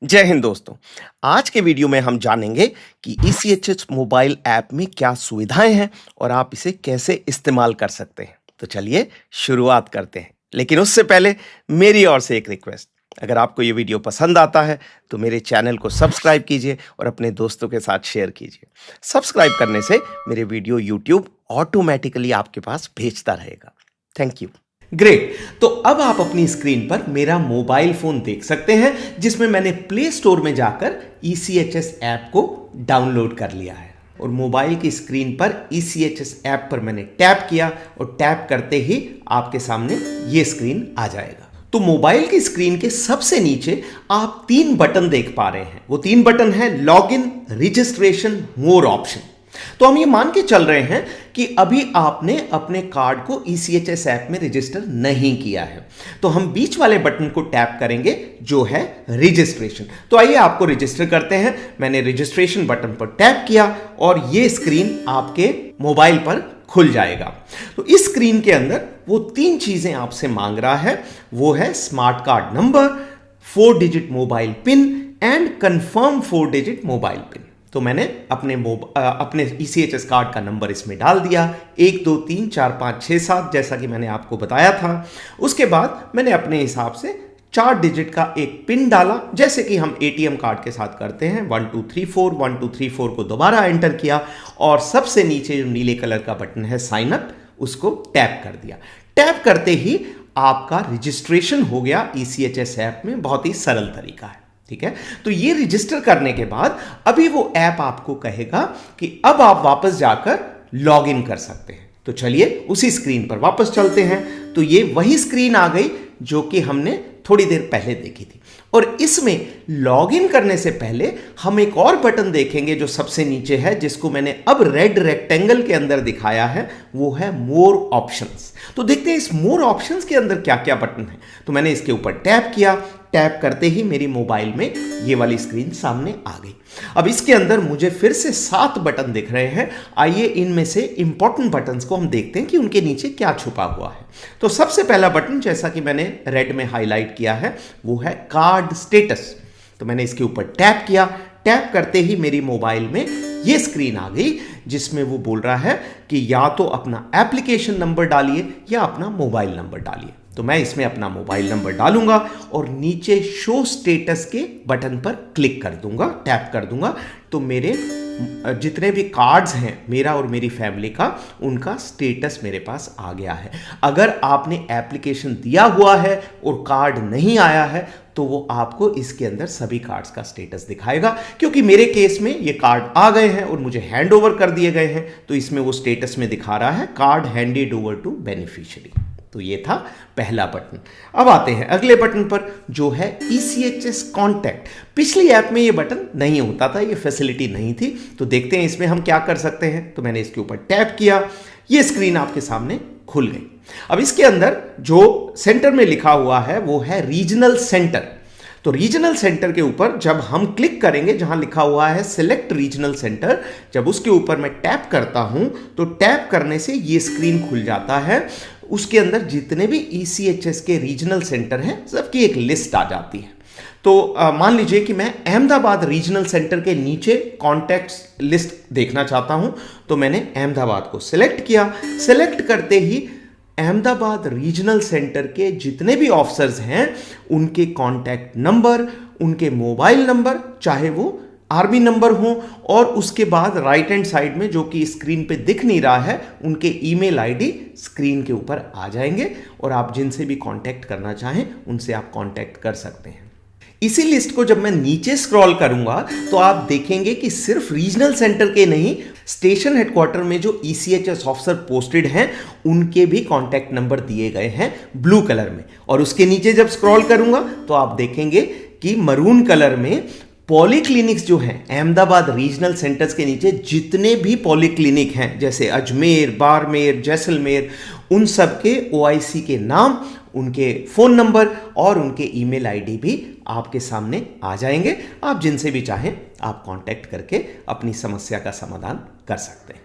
जय हिंद दोस्तों। आज के वीडियो में हम जानेंगे कि ईसीएचएस मोबाइल ऐप में क्या सुविधाएं हैं और आप इसे कैसे इस्तेमाल कर सकते हैं। तो चलिए शुरुआत करते हैं, लेकिन उससे पहले मेरी ओर से एक रिक्वेस्ट। अगर आपको ये वीडियो पसंद आता है तो मेरे चैनल को सब्सक्राइब कीजिए और अपने दोस्तों के साथ शेयर कीजिए। सब्सक्राइब करने से मेरे वीडियो यूट्यूब ऑटोमेटिकली आपके पास भेजता रहेगा। Thank you. ग्रेट। तो अब आप अपनी स्क्रीन पर मेरा मोबाइल फोन देख सकते हैं, जिसमें मैंने प्ले स्टोर में जाकर ईसीएचएस ऐप को डाउनलोड कर लिया है। और मोबाइल की स्क्रीन पर ईसीएचएस ऐप पर मैंने टैप किया और टैप करते ही आपके सामने ये स्क्रीन आ जाएगा। तो मोबाइल की स्क्रीन के सबसे नीचे आप 3 बटन देख पा रहे हैं। वो 3 बटन है लॉगिन, रजिस्ट्रेशन, मोर ऑप्शन। तो हम ये मान के चल रहे हैं कि अभी आपने अपने कार्ड को ईसीएचएस ऐप में रजिस्टर नहीं किया है। तो हम बीच वाले बटन को टैप करेंगे जो है रजिस्ट्रेशन। तो आइए आपको रजिस्टर करते हैं। मैंने रजिस्ट्रेशन बटन पर टैप किया और ये स्क्रीन आपके मोबाइल पर खुल जाएगा। तो इस स्क्रीन के अंदर वो 3 चीजें आपसे मांग रहा है। वो है smart card number, 4 digit mobile pin and confirm 4 digit mobile pin. तो मैंने अपने ईसीएचएस कार्ड का नंबर इसमें डाल दिया, 1 2 3 4 5 6 7, जैसा कि मैंने आपको बताया था। उसके बाद मैंने अपने हिसाब से 4 डिजिट का एक पिन डाला, जैसे कि हम एटीएम कार्ड के साथ करते हैं। 1 2 3 4 1 2 3 4 को दोबारा एंटर किया और सबसे नीचे जो नीले कलर का बटन है साइन अप, उसको टैप कर दिया। टैप करते ही आपका रजिस्ट्रेशन हो गया ईसीएचएस ऐप में। बहुत ही सरल तरीका है, ठीक है। तो ये रजिस्टर करने के बाद अभी वो ऐप आपको कहेगा कि अब आप वापस जाकर लॉग इन कर सकते हैं। तो चलिए उसी स्क्रीन पर वापस चलते हैं। तो ये वही स्क्रीन आ गई जो कि हमने थोड़ी देर पहले देखी थी। और इसमें लॉग इन करने से पहले हम एक और बटन देखेंगे जो सबसे नीचे है, जिसको मैंने अब रेड रेक्टेंगल के अंदर दिखाया है। वो है मोर ऑप्शंस। तो देखते हैं इस मोर ऑप्शंस के अंदर क्या क्या बटन है। तो मैंने इसके ऊपर टैप किया। टैप करते ही मेरी मोबाइल में ये वाली स्क्रीन सामने आ गई। अब इसके अंदर मुझे फिर से 7 बटन दिख रहे हैं। आइए इनमें से इंपॉर्टेंट बटन्स को हम देखते हैं कि उनके नीचे क्या छुपा हुआ है। तो सबसे पहला बटन, जैसा कि मैंने रेड में हाईलाइट किया है, वो है कार्ड स्टेटस। तो मैंने इसके ऊपर टैप किया। टैप करते ही मेरी मोबाइल में ये स्क्रीन आ गई, जिसमें वो बोल रहा है कि या तो अपना एप्लीकेशन नंबर डालिए या अपना मोबाइल नंबर डालिए। तो मैं इसमें अपना मोबाइल नंबर डालूंगा और नीचे शो स्टेटस के बटन पर क्लिक कर दूंगा, टैप कर दूंगा। तो मेरे जितने भी कार्ड्स हैं, मेरा और मेरी फैमिली का, उनका स्टेटस मेरे पास आ गया है। अगर आपने एप्लीकेशन दिया हुआ है और कार्ड नहीं आया है तो वो आपको इसके अंदर सभी कार्ड्स का स्टेटस दिखाएगा। क्योंकि मेरे केस में ये कार्ड आ गए हैं और मुझे हैंड ओवर कर दिए गए हैं, तो इसमें वो स्टेटस में दिखा रहा है card handed over to beneficiary. तो ये था पहला बटन। अब आते हैं अगले बटन पर, जो है ईसीएचएस कॉन्टैक्ट। पिछली ऐप में ये बटन नहीं होता था, ये फैसिलिटी नहीं थी। तो देखते हैं इसमें हम क्या कर सकते हैं। तो मैंने इसके ऊपर टैप किया। ये स्क्रीन आपके सामने खुल गई। अब इसके अंदर जो सेंटर में लिखा हुआ है वो है रीजनल सेंटर। तो रीजनल सेंटर के ऊपर जब हम क्लिक करेंगे, जहां लिखा हुआ है सिलेक्ट रीजनल सेंटर, जब उसके ऊपर मैं टैप करता हूं तो टैप करने से ये स्क्रीन खुल जाता है। उसके अंदर जितने भी ईसीएचएस के रीजनल सेंटर हैं, सबकी एक लिस्ट आ जाती है। तो मान लीजिए कि मैं अहमदाबाद रीजनल सेंटर के नीचे कॉन्टैक्ट्स लिस्ट देखना चाहता हूं। तो मैंने अहमदाबाद को सिलेक्ट किया। सिलेक्ट करते ही अहमदाबाद रीजनल सेंटर के जितने भी ऑफिसर्स हैं, उनके कॉन्टैक्ट नंबर, उनके मोबाइल नंबर, चाहे वो आर्मी नंबर हो, और उसके बाद राइट हैंड साइड में जो कि स्क्रीन पे दिख नहीं रहा है, उनके ईमेल आईडी स्क्रीन के ऊपर आ जाएंगे और आप जिनसे भी कांटेक्ट करना चाहें उनसे आप कांटेक्ट कर सकते हैं। इसी लिस्ट को जब मैं नीचे स्क्रॉल करूंगा तो आप देखेंगे कि सिर्फ रीजनल सेंटर के नहीं, स्टेशन हेडक्वार्टर में जो ईसीएचएस ऑफिसर पोस्टेड हैं, उनके भी कांटेक्ट नंबर दिए गए हैं ब्लू कलर में। और उसके नीचे जब स्क्रॉल करूंगा तो आप देखेंगे कि मरून कलर में पॉलीक्लिनिक्स जो हैं, अहमदाबाद रीजनल सेंटर्स के नीचे जितने भी पॉलीक्लिनिक हैं, जैसे अजमेर, बाड़मेर, जैसलमेर, उन सब के ओआईसी के नाम, उनके फ़ोन नंबर और उनके ईमेल आईडी भी आपके सामने आ जाएंगे। आप जिनसे भी चाहें आप कांटेक्ट करके अपनी समस्या का समाधान कर सकते हैं।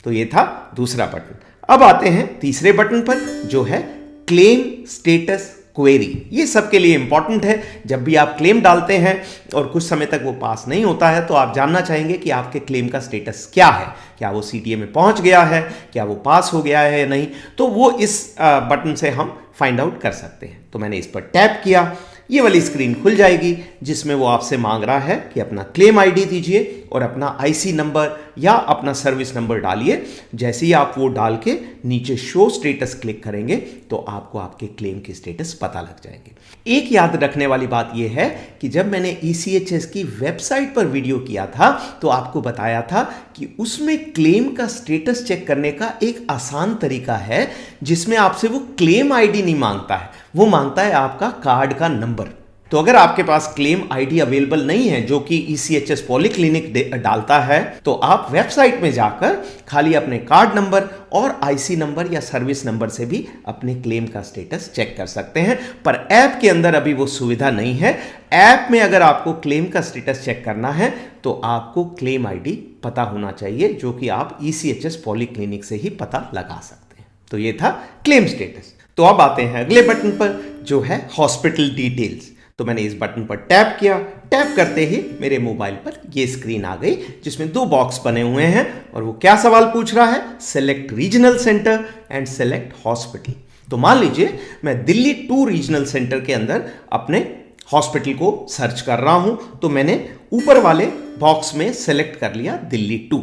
तो ये था दूसरा बटन। अब आते हैं तीसरे बटन पर, जो है क्लेम स्टेटस क्वेरी। ये सबके लिए इंपॉर्टेंट है। जब भी आप क्लेम डालते हैं और कुछ समय तक वो पास नहीं होता है तो आप जानना चाहेंगे कि आपके क्लेम का स्टेटस क्या है, क्या वो सीटीए में पहुंच गया है, क्या वो पास हो गया है या नहीं। तो वो इस बटन से हम फाइंड आउट कर सकते हैं। तो मैंने इस पर टैप किया, ये वाली स्क्रीन खुल जाएगी जिसमें वो आपसे मांग रहा है कि अपना क्लेम आईडी दीजिए और अपना आईसी नंबर या अपना सर्विस नंबर डालिए। जैसे ही आप वो डाल के नीचे शो स्टेटस क्लिक करेंगे तो आपको आपके क्लेम की स्टेटस पता लग जाएंगे। एक याद रखने वाली बात यह है कि जब मैंने ईसीएचएस की वेबसाइट पर वीडियो किया था तो आपको बताया था कि उसमें क्लेम का स्टेटस चेक करने का एक आसान तरीका है जिसमें आपसे वो क्लेम आईडी नहीं मांगता है, वो मांगता है आपका कार्ड का नंबर। तो अगर आपके पास क्लेम आईडी अवेलेबल नहीं है जो कि ईसीएचएस पॉलीक्लिनिक डालता है तो आप वेबसाइट में जाकर खाली अपने कार्ड नंबर और आईसी नंबर या सर्विस नंबर से भी अपने क्लेम का स्टेटस चेक कर सकते हैं। पर ऐप के अंदर अभी वो सुविधा नहीं है। ऐप में अगर आपको क्लेम का स्टेटस चेक करना है तो आपको क्लेम आईडी पता होना चाहिए जो कि आप ईसीएचएस पॉलीक्लिनिक से ही पता लगा सकते हैं। तो ये था क्लेम स्टेटस। तो अब आते हैं अगले बटन पर जो है हॉस्पिटल डिटेल्स। तो मैंने इस बटन पर टैप किया, टैप करते ही मेरे मोबाइल पर ये स्क्रीन आ गई जिसमें दो बॉक्स बने हुए हैं और वो क्या सवाल पूछ रहा है, select regional centre and select hospital. तो मान लीजिए मैं दिल्ली 2 रीजनल सेंटर के अंदर अपने हॉस्पिटल को सर्च कर रहा हूं तो मैंने ऊपर वाले बॉक्स में सेलेक्ट कर लिया दिल्ली 2।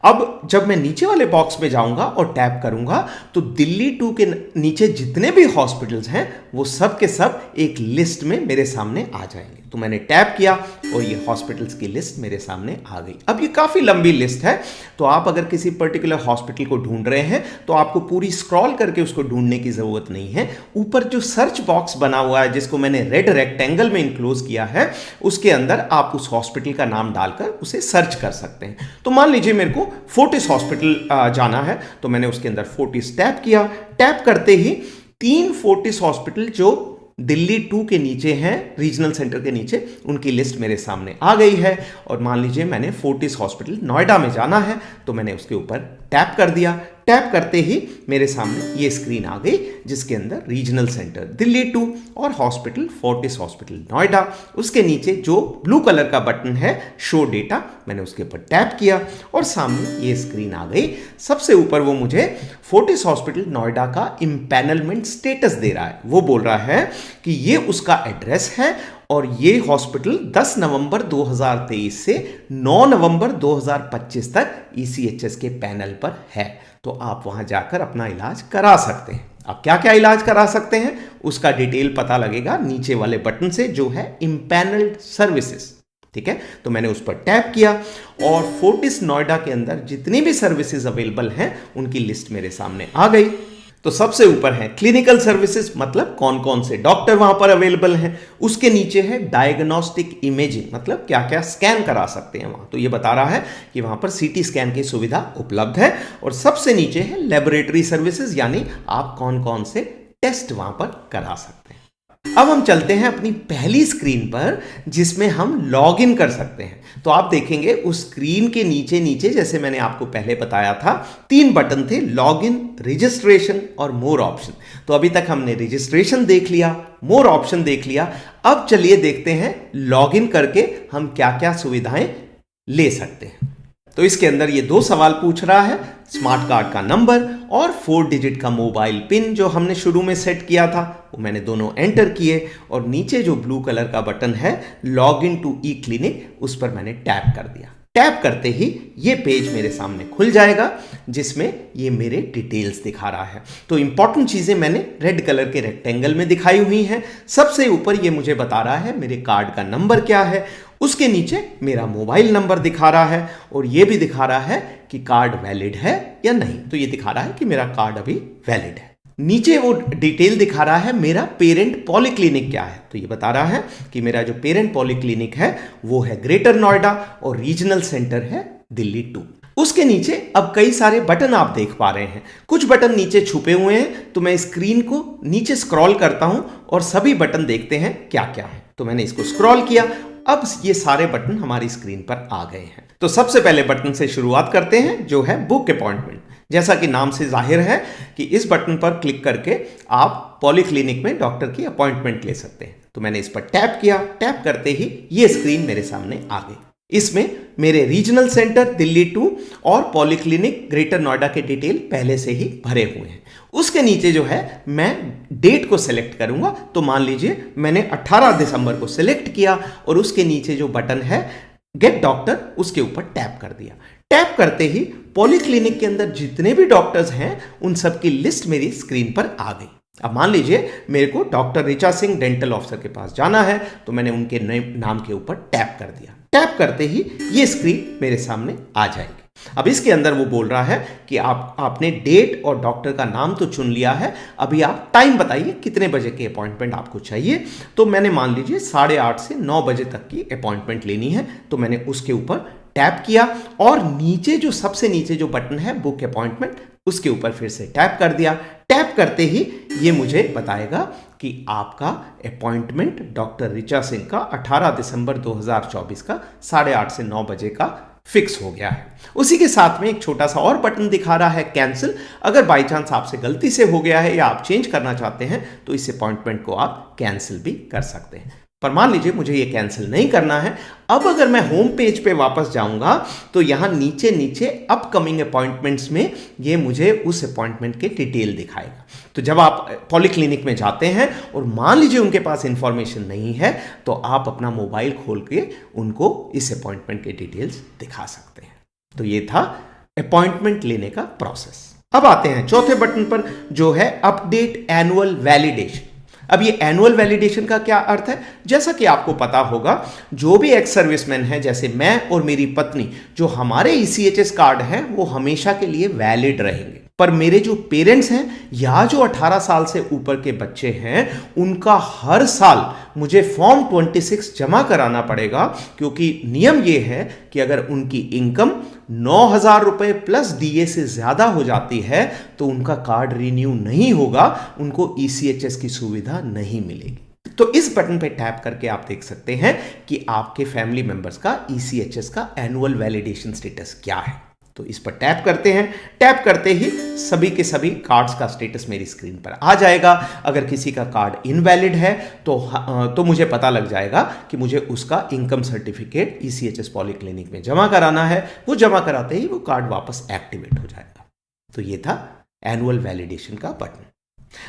अब जब मैं नीचे वाले बॉक्स में जाऊंगा और टैप करूंगा तो दिल्ली 2 के नीचे जितने भी हॉस्पिटल्स हैं वो सब के सब एक लिस्ट में मेरे सामने आ जाएंगे। तो मैंने टैप किया और ये हॉस्पिटल्स की लिस्ट मेरे सामने आ गई। अब ये काफ़ी लंबी लिस्ट है तो आप अगर किसी पर्टिकुलर हॉस्पिटल को ढूंढ रहे हैं तो आपको पूरी स्क्रॉल करके उसको ढूंढने की ज़रूरत नहीं है। ऊपर जो सर्च बॉक्स बना हुआ है जिसको मैंने रेड रेक्टेंगल में इनक्लोज किया है उसके अंदर आप उस हॉस्पिटल का नाम डालकर उसे सर्च कर सकते हैं। तो मान लीजिए मेरे को फोर्टिस हॉस्पिटल जाना है तो मैंने उसके अंदर फोर्टिस टैप किया। टैप करते ही 3 फोर्टिस हॉस्पिटल जो दिल्ली 2 के नीचे हैं, रीजनल सेंटर के नीचे, उनकी लिस्ट मेरे सामने आ गई है। और मान लीजिए मैंने फोर्टिस हॉस्पिटल नोएडा में जाना है तो मैंने उसके ऊपर टैप कर दिया। टैप करते ही मेरे सामने ये स्क्रीन आ गई जिसके अंदर रीजनल सेंटर दिल्ली 2 और हॉस्पिटल फोर्टिस हॉस्पिटल नोएडा, उसके नीचे जो ब्लू कलर का बटन है शो डेटा, मैंने उसके ऊपर टैप किया और सामने ये स्क्रीन आ गई। सबसे ऊपर वो मुझे फोर्टिस हॉस्पिटल नोएडा का इम्पैनलमेंट स्टेटस दे रहा है। वो बोल रहा है कि ये उसका एड्रेस है और ये हॉस्पिटल 10 नवंबर 2023 से 9 नवंबर 2025 तक ईसीएचएस के पैनल पर है। तो आप वहां जाकर अपना इलाज करा सकते हैं। आप क्या क्या इलाज करा सकते हैं उसका डिटेल पता लगेगा नीचे वाले बटन से जो है इम्पैनल्ड सर्विसेज। ठीक है, तो मैंने उस पर टैप किया और फोर्टिस नोएडा के अंदर जितनी भी सर्विसेज अवेलेबल हैं उनकी लिस्ट मेरे सामने आ गई। तो सबसे ऊपर है क्लिनिकल सर्विसेज, मतलब कौन कौन से डॉक्टर वहां पर अवेलेबल हैं। उसके नीचे है डायग्नोस्टिक इमेजिंग, मतलब क्या क्या स्कैन करा सकते हैं वहां। तो ये बता रहा है कि वहां पर सीटी स्कैन की सुविधा उपलब्ध है। और सबसे नीचे है लेबोरेटरी सर्विसेज, यानी आप कौन कौन से टेस्ट वहां पर करा सकते हैं। अब हम चलते हैं अपनी पहली स्क्रीन पर जिसमें हम लॉग इन कर सकते हैं। तो आप देखेंगे उस स्क्रीन के नीचे नीचे, जैसे मैंने आपको पहले बताया था, 3 बटन थे, लॉग इन, रजिस्ट्रेशन और मोर ऑप्शन। तो अभी तक हमने रजिस्ट्रेशन देख लिया, मोर ऑप्शन देख लिया। अब चलिए देखते हैं लॉग इन करके हम क्या क्या सुविधाएं ले सकते हैं। तो इसके अंदर ये 2 सवाल पूछ रहा है, स्मार्ट कार्ड का नंबर और 4 डिजिट का मोबाइल पिन जो हमने शुरू में सेट किया था वो मैंने दोनों एंटर किए। और नीचे जो ब्लू कलर का बटन है log in to e clinic, उस पर मैंने टैप कर दिया। टैप करते ही ये पेज मेरे सामने खुल जाएगा जिसमें ये मेरे डिटेल्स दिखा रहा है। तो इंपॉर्टेंट चीजें मैंने रेड कलर के रेक्टेंगल में दिखाई हुई हैं। सबसे ऊपर ये मुझे बता रहा है मेरे कार्ड का नंबर क्या है, उसके नीचे मेरा मोबाइल नंबर दिखा रहा है और ये भी दिखा रहा है कि कार्ड वैलिड है या नहीं। तो ये दिखा रहा है कि मेरा कार्ड अभी वैलिड है। नीचे वो डिटेल दिखा रहा है मेरा पेरेंट पॉलीक्लिनिक क्या है। तो ये बता रहा है कि मेरा जो पेरेंट पॉलीक्लिनिक है वो है ग्रेटर नोएडा और रीजनल सेंटर है दिल्ली 2। उसके नीचे अब कई सारे बटन आप देख पा रहे हैं। कुछ बटन नीचे छुपे हुए हैं तो मैं स्क्रीन को नीचे स्क्रॉल करता हूं और सभी बटन देखते हैं क्या क्या है। तो मैंने इसको स्क्रॉल किया, अब ये सारे बटन हमारी स्क्रीन पर आ गए हैं। तो सबसे पहले बटन से शुरुआत करते हैं जो है बुक अपॉइंटमेंट। जैसा कि नाम से जाहिर है कि इस बटन पर क्लिक करके आप पॉलीक्लिनिक में डॉक्टर की अपॉइंटमेंट ले सकते हैं। तो मैंने इस पर टैप किया, टैप करते ही ये स्क्रीन मेरे सामने आ गई। इसमें मेरे रीजनल सेंटर दिल्ली 2 और पॉलीक्लिनिक ग्रेटर नोएडा के डिटेल पहले से ही भरे हुए हैं। उसके नीचे जो है मैं डेट को सिलेक्ट करूंगा। तो मान लीजिए मैंने 18 दिसंबर को सिलेक्ट किया और उसके नीचे जो बटन है गेट डॉक्टर, उसके ऊपर टैप कर दिया। टैप करते ही पॉलीक्लिनिक के अंदर जितने भी डॉक्टर्स हैं उन सब की लिस्ट मेरी स्क्रीन पर आ गई। अब मान लीजिए मेरे को doctor Richa Singh dental officer के पास जाना है, तो मैंने उनके नाम के ऊपर टैप कर दिया। टैप करते ही ये स्क्रीन मेरे सामने आ जाएगी। अब इसके अंदर वो बोल रहा है कि आपने डेट और डॉक्टर का नाम तो चुन लिया है, अभी आप टाइम बताइए कितने बजे की अपॉइंटमेंट आपको चाहिए। तो मैंने मान लीजिए 8:30 से 9 बजे तक की अपॉइंटमेंट लेनी है। तो मैंने उसके ऊपर टैप किया और नीचे जो सबसे नीचे जो बटन है बुक अपॉइंटमेंट, उसके ऊपर फिर से टैप कर दिया। टैप करते ही ये मुझे बताएगा कि आपका अपॉइंटमेंट डॉक्टर ऋचा सिंह का 18 दिसंबर 2024 का 8:30 से 9 बजे का फिक्स हो गया है। उसी के साथ में एक छोटा सा और बटन दिखा रहा है कैंसिल। अगर बाई चांस आपसे गलती से हो गया है या आप चेंज करना चाहते हैं तो इस अपॉइंटमेंट को आप कैंसिल भी कर सकते हैं। पर मान लीजिए मुझे ये कैंसिल नहीं करना है। अब अगर मैं होम पेज पे वापस जाऊंगा तो यहां नीचे नीचे अपकमिंग अपॉइंटमेंट्स में ये मुझे उस अपॉइंटमेंट के डिटेल दिखाएगा। तो जब आप पॉलीक्लिनिक में जाते हैं और मान लीजिए उनके पास इंफॉर्मेशन नहीं है तो आप अपना मोबाइल खोल के उनको इस अपॉइंटमेंट के डिटेल्स दिखा सकते हैं। तो ये था अपॉइंटमेंट लेने का प्रोसेस। अब आते हैं चौथे बटन पर जो है अपडेट एनुअल वैलिडेशन। अब ये एनुअल वैलिडेशन का क्या अर्थ है? जैसा कि आपको पता होगा, जो भी एक्स सर्विसमैन है जैसे मैं और मेरी पत्नी, जो हमारे ईसीएचएस कार्ड हैं वो हमेशा के लिए वैलिड रहेंगे। पर मेरे जो पेरेंट्स हैं या जो 18 साल से ऊपर के बच्चे हैं उनका हर साल मुझे फॉर्म 26 जमा कराना पड़ेगा, क्योंकि नियम ये है कि अगर उनकी इनकम 9,000 रुपए प्लस डीए से ज्यादा हो जाती है तो उनका कार्ड रिन्यू नहीं होगा, उनको ईसीएचएस की सुविधा नहीं मिलेगी। तो इस बटन पे टैप करके आप देख सकते हैं कि आपके फैमिली मेंबर्स का ईसीएचएस का एनुअल वैलिडेशन स्टेटस क्या है। तो इस पर टैप करते हैं। टैप करते ही सभी के सभी कार्ड्स का स्टेटस मेरी स्क्रीन पर आ जाएगा। अगर किसी का कार्ड इनवैलिड है तो मुझे पता लग जाएगा कि मुझे उसका इनकम सर्टिफिकेट ईसीएचएस पॉलीक्लिनिक में जमा कराना है। वो जमा कराते ही वो कार्ड वापस एक्टिवेट हो जाएगा। तो ये था एनुअल वैलिडेशन का बटन।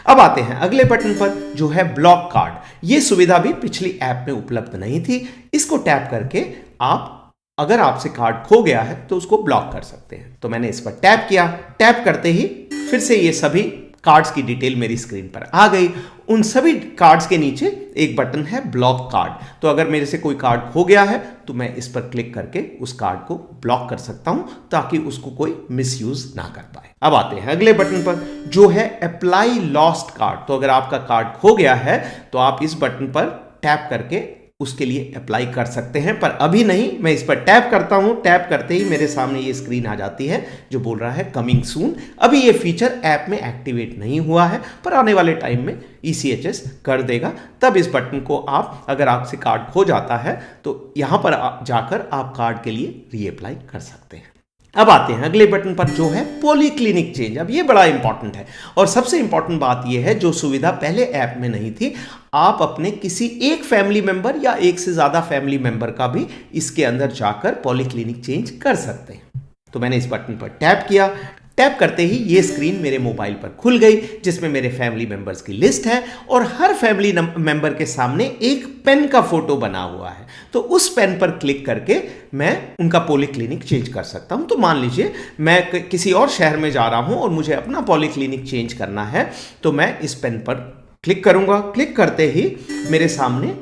अब आते हैं अगले बटन पर जो है ब्लॉक कार्ड। ये सुविधा भी पिछली ऐप में उपलब्ध नहीं थी। इसको टैप करके आप अगर आपसे कार्ड खो गया है तो उसको ब्लॉक कर सकते हैं। तो मैंने इस पर टैप किया। टैप करते ही फिर से ये सभी कार्ड्स की डिटेल मेरी स्क्रीन पर आ गई। उन सभी कार्ड्स के नीचे एक बटन है ब्लॉक कार्ड। तो अगर मेरे से कोई कार्ड खो गया है तो मैं इस पर क्लिक करके उस कार्ड को ब्लॉक कर सकता हूं ताकि उसको कोई मिसयूज ना कर पाए। अब आते हैं अगले बटन पर जो है अप्लाई लॉस्ट कार्ड। तो अगर आपका कार्ड खो गया है तो आप इस बटन पर टैप करके उसके लिए अप्लाई कर सकते हैं, पर अभी नहीं। मैं इस पर टैप करता हूं। टैप करते ही मेरे सामने ये स्क्रीन आ जाती है जो बोल रहा है कमिंग सून। अभी ये फीचर ऐप में एक्टिवेट नहीं हुआ है, पर आने वाले टाइम में ईसीएचएस कर देगा। तब इस बटन को आप, अगर आपसे कार्ड खो जाता है तो यहां पर जाकर आप कार्ड के लिए रीअप्लाई कर सकते हैं। अब आते हैं अगले बटन पर जो है पॉलीक्लिनिक चेंज। अब ये बड़ा इंपॉर्टेंट है और सबसे इंपॉर्टेंट बात ये है जो सुविधा पहले ऐप में नहीं थी। आप अपने किसी एक फैमिली मेंबर या एक से ज्यादा फैमिली मेंबर का भी इसके अंदर जाकर पॉलीक्लिनिक चेंज कर सकते हैं। तो मैंने इस बटन पर टैप किया। टैप करते ही ये स्क्रीन मेरे मोबाइल पर खुल गई जिसमें मेरे फैमिली मेंबर्स की लिस्ट है और हर फैमिली मेंबर के सामने एक पेन का फोटो बना हुआ है। तो उस पेन पर क्लिक करके मैं उनका पॉलीक्लिनिक चेंज कर सकता हूं। तो मान लीजिए मैं किसी और शहर में जा रहा हूं और मुझे अपना पॉलीक्लिनिक चेंज करना है, तो मैं इस पेन पर क्लिक करूंगा। क्लिक करते ही मेरे सामने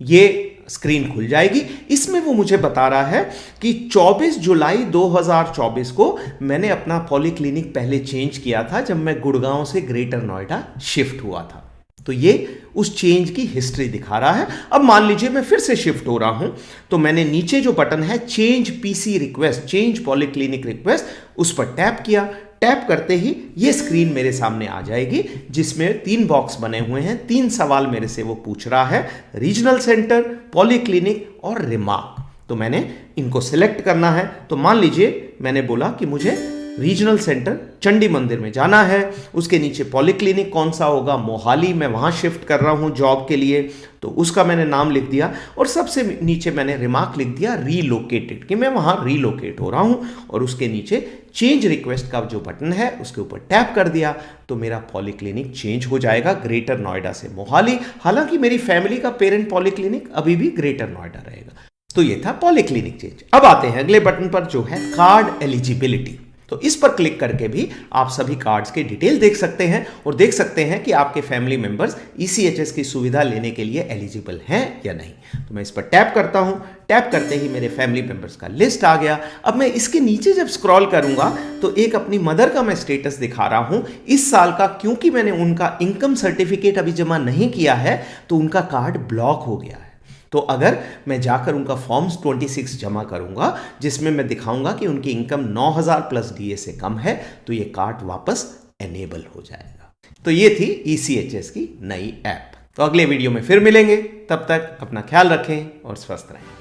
ये स्क्रीन खुल जाएगी। इसमें वो मुझे बता रहा है कि 24 जुलाई 2024 को मैंने अपना पॉलीक्लिनिक पहले चेंज किया था जब मैं गुड़गांव से ग्रेटर नोएडा शिफ्ट हुआ था। तो ये उस चेंज की हिस्ट्री दिखा रहा है। अब मान लीजिए मैं फिर से शिफ्ट हो रहा हूं तो मैंने नीचे जो बटन है change PC request, change polyclinic request, उस पर टैप किया। टैप करते ही ये स्क्रीन मेरे सामने आ जाएगी जिसमें 3 बॉक्स बने हुए हैं। 3 सवाल मेरे से वो पूछ रहा है, रीजनल सेंटर, पॉलीक्लिनिक और रिमार्क। तो मैंने इनको सिलेक्ट करना है। तो मान लीजिए मैंने बोला कि मुझे रीजनल सेंटर चंडी मंदिर में जाना है। उसके नीचे पॉलीक्लिनिक कौन सा होगा, मोहाली, मैं वहाँ शिफ्ट कर रहा हूँ जॉब के लिए, तो उसका मैंने नाम लिख दिया और सबसे नीचे मैंने रिमार्क लिख दिया रीलोकेटेड, कि मैं वहाँ रीलोकेट हो रहा हूँ। और उसके नीचे चेंज रिक्वेस्ट का जो बटन है उसके ऊपर टैप कर दिया तो मेरा पॉलीक्लिनिक चेंज हो जाएगा ग्रेटर नोएडा से मोहाली। हालांकि मेरी फैमिली का पेरेंट पॉलीक्लिनिक अभी भी ग्रेटर नोएडा रहेगा। तो ये था पॉलीक्लिनिक चेंज। अब आते हैं अगले बटन पर जो है कार्ड एलिजिबिलिटी। तो इस पर क्लिक करके भी आप सभी कार्ड्स के डिटेल देख सकते हैं और देख सकते हैं कि आपके फैमिली मेंबर्स ईसीएचएस की सुविधा लेने के लिए एलिजिबल हैं या नहीं। तो मैं इस पर टैप करता हूं। टैप करते ही मेरे फैमिली मेंबर्स का लिस्ट आ गया। अब मैं इसके नीचे जब स्क्रॉल करूंगा तो एक अपनी मदर का मैं स्टेटस दिखा रहा हूं इस साल का, क्योंकि मैंने उनका इनकम सर्टिफिकेट अभी जमा नहीं किया है तो उनका कार्ड ब्लॉक हो गया है। तो अगर मैं जाकर उनका फॉर्म्स 26 जमा करूंगा जिसमें मैं दिखाऊंगा कि उनकी इनकम 9,000 प्लस डीए से कम है तो ये कार्ड वापस एनेबल हो जाएगा। तो ये थी ईसीएचएस की नई ऐप। तो अगले वीडियो में फिर मिलेंगे, तब तक अपना ख्याल रखें और स्वस्थ रहें।